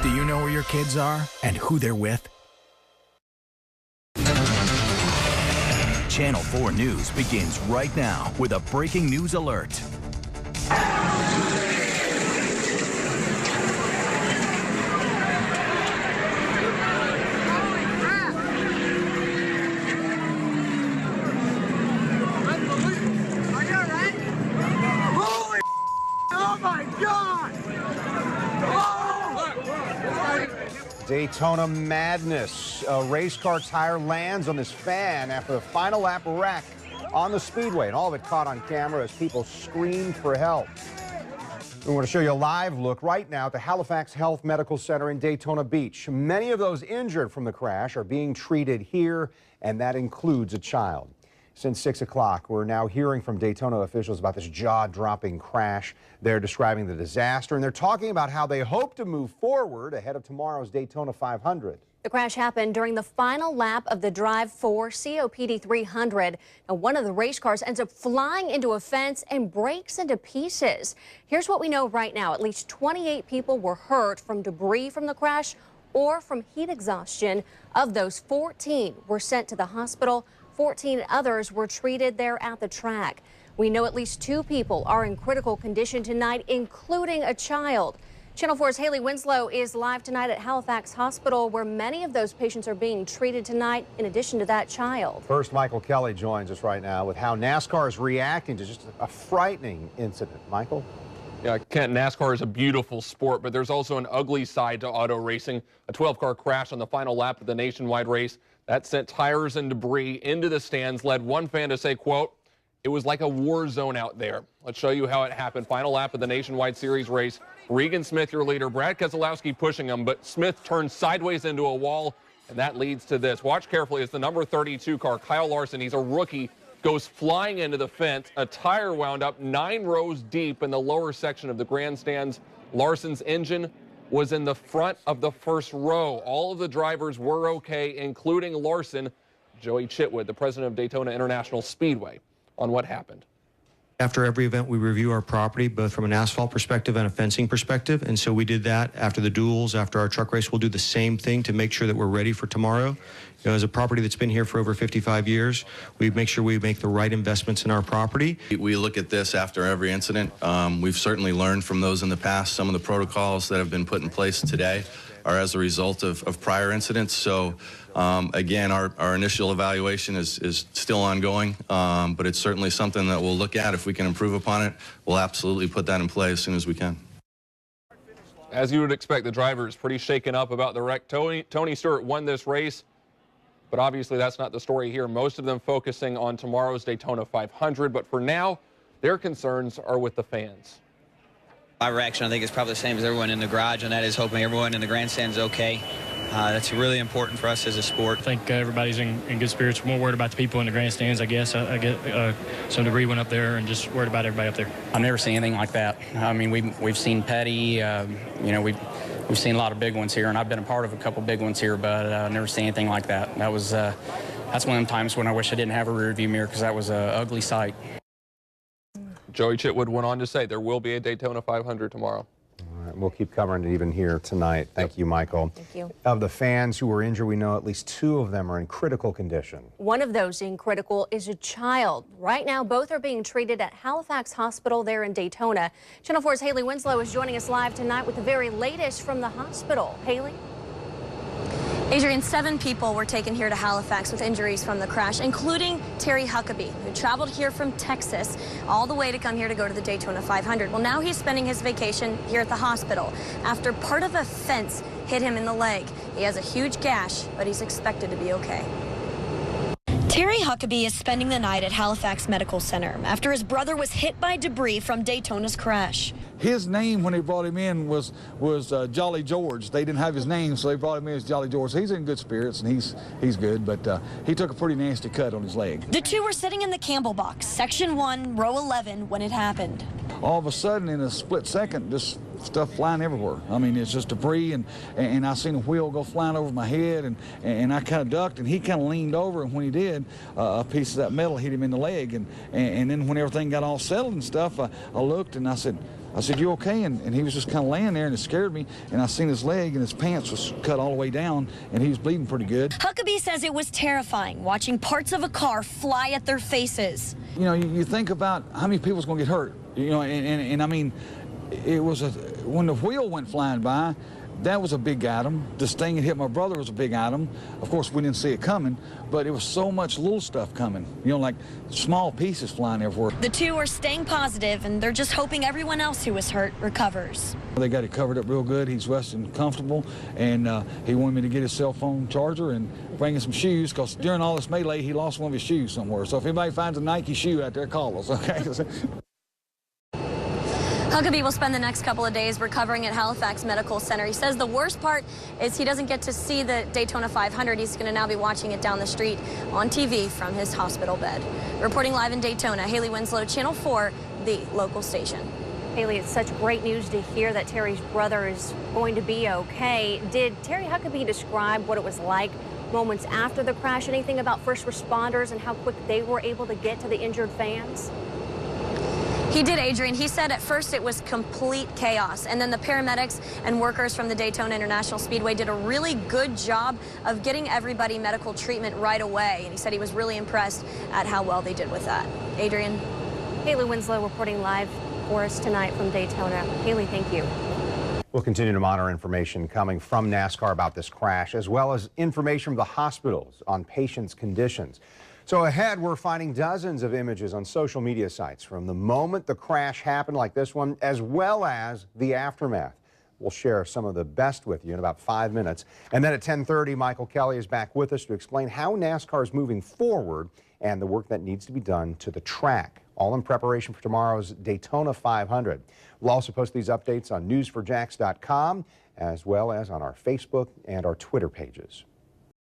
Do you know where your kids are and who they're with? Channel 4 News begins right now with a breaking news alert. Daytona madness. A race car tire lands on this fan after the final lap wreck on the speedway, and all of it caught on camera as people screamed for help. We want to show you a live look right now at the Halifax Health Medical Center in Daytona Beach. Many of those injured from the crash are being treated here, and that includes a child. Since 6 o'clock, we're now hearing from Daytona officials about this jaw-dropping crash. They're describing the disaster, and they're talking about how they hope to move forward ahead of tomorrow's Daytona 500. The crash happened during the final lap of the Drive 4 COPD 300. Now, one of the race cars ends up flying into a fence and breaks into pieces. Here's what we know right now. At least 28 people were hurt from debris from the crash or from heat exhaustion. Of those, 14 were sent to the hospital. 14 others were treated there at the track. We know at least 2 people are in critical condition tonight, including a child. Channel 4's Haley Winslow is live tonight at Halifax Hospital, where many of those patients are being treated tonight, in addition to that child. First, Michael Kelly joins us right now with how NASCAR is reacting to just a frightening incident. Michael? Yeah, Kent, NASCAR is a beautiful sport, but there's also an ugly side to auto racing. A 12-car crash on the final lap of the nationwide race that sent tires and debris into the stands, led one fan to say, quote, "It was like a war zone out there." Let's show you how it happened. Final lap of the Nationwide Series race. Regan Smith, your leader. Brad Keselowski pushing him, but Smith turns sideways into a wall, and that leads to this. Watch carefully as the number 32 car, Kyle Larson, he's a rookie, goes flying into the fence. A tire wound up 9 rows deep in the lower section of the grandstands. Larson's engine was in the front of the first row. All of the drivers were okay, including Larson. Joey Chitwood, the president of Daytona International Speedway, on what happened. After every event, we review our property, both from an asphalt perspective and a fencing perspective. And so we did that after the duels, after our truck race. We'll do the same thing to make sure that we're ready for tomorrow. You know, as a property that's been here for over 55 years, we make sure we make the right investments in our property. We look at this after every incident. We've certainly learned from those in the past. Some of the protocols that have been put in place today are as a result of prior incidents. So again, our initial evaluation is still ongoing, but it's certainly something that we'll look at. If we can improve upon it, we'll absolutely put that in play as soon as we can. As you would expect, the driver is pretty shaken up about the wreck. Tony Stewart won this race, but obviously that's not the story here. Most of them focusing on tomorrow's Daytona 500, but for now, their concerns are with the fans. My reaction, I think, is probably the same as everyone in the garage, and that is hoping everyone in the grandstand is okay. That's really important for us as a sport. I think everybody's in good spirits. We're more worried about the people in the grandstands, I guess. I get some debris went up there, and just worried about everybody up there. I've never seen anything like that. I mean, we've seen petty, you know, we've seen a lot of big ones here, and I've been a part of a couple big ones here, but I've never seen anything like that. That was that's one of the times when I wish I didn't have a rear view mirror, because that was an ugly sight. Joey Chitwood went on to say there will be a Daytona 500 tomorrow. All right, we'll keep covering it even here tonight. Thank you, Michael. Thank you. Of the fans who were injured, we know at least 2 of them are in critical condition. One of those in critical is a child. Right now, both are being treated at Halifax Hospital there in Daytona. Channel 4's Haley Winslow is joining us live tonight with the very latest from the hospital. Haley? Adrian, 7 people were taken here to Halifax with injuries from the crash, including Terry Huckabee, who traveled here from Texas all the way to come here to go to the Daytona 500. Well, now he's spending his vacation here at the hospital after part of a fence hit him in the leg. He has a huge gash, but he's expected to be okay. Terry Huckabee is spending the night at Halifax Medical Center after his brother was hit by debris from Daytona's crash. His name when they brought him in was Jolly George. They didn't have his name, so they brought him in as Jolly George. He's in good spirits, and he's good, but he took a pretty nasty cut on his leg. The 2 were sitting in the Campbell box, section 1, row 11, when it happened. All of a sudden, in a split second, this stuff flying everywhere. I mean, it's just debris, and I seen a wheel go flying over my head, and I kind of ducked, and he kind of leaned over, and when he did, a piece of that metal hit him in the leg, and then when everything got all settled and stuff, I looked, and I said, you okay? And he was just kind of laying there, and it scared me, and I seen his leg, and his pants was cut all the way down, and he was bleeding pretty good. Huckabee says it was terrifying watching parts of a car fly at their faces. You know, you think about how many people's going to get hurt, you know, and I mean, it was when the wheel went flying by, that was a big item. This thing that hit my brother was a big item. Of course, we didn't see it coming, but it was so much little stuff coming, you know, like small pieces flying everywhere. The two are staying positive, and they're just hoping everyone else who was hurt recovers. They got it covered up real good. He's resting comfortable, and he wanted me to get his cell phone charger and bring him some shoes, because during all this melee, he lost one of his shoes somewhere. So if anybody finds a Nike shoe out there, call us, okay? Huckabee will spend the next couple of days recovering at Halifax Medical Center. He says the worst part is he doesn't get to see the Daytona 500. He's going to now be watching it down the street on TV from his hospital bed. Reporting live in Daytona, Haley Winslow, Channel 4, the local station. Haley, it's such great news to hear that Terry's brother is going to be okay. Did Terry Huckabee describe what it was like moments after the crash? Anything about first responders and how quick they were able to get to the injured fans? He did, Adrian. He said at first it was complete chaos, and then the paramedics and workers from the Daytona International Speedway did a really good job of getting everybody medical treatment right away, and he said he was really impressed at how well they did with that. Adrian? Haley Winslow reporting live for us tonight from Daytona. Haley, thank you. We'll continue to monitor information coming from NASCAR about this crash, as well as information from the hospitals on patients' conditions. So ahead, we're finding dozens of images on social media sites from the moment the crash happened, like this one, as well as the aftermath. We'll share some of the best with you in about 5 minutes. And then at 10:30, Michael Kelly is back with us to explain how NASCAR is moving forward and the work that needs to be done to the track, all in preparation for tomorrow's Daytona 500. We'll also post these updates on news4jax.com, as well as on our Facebook and our Twitter pages.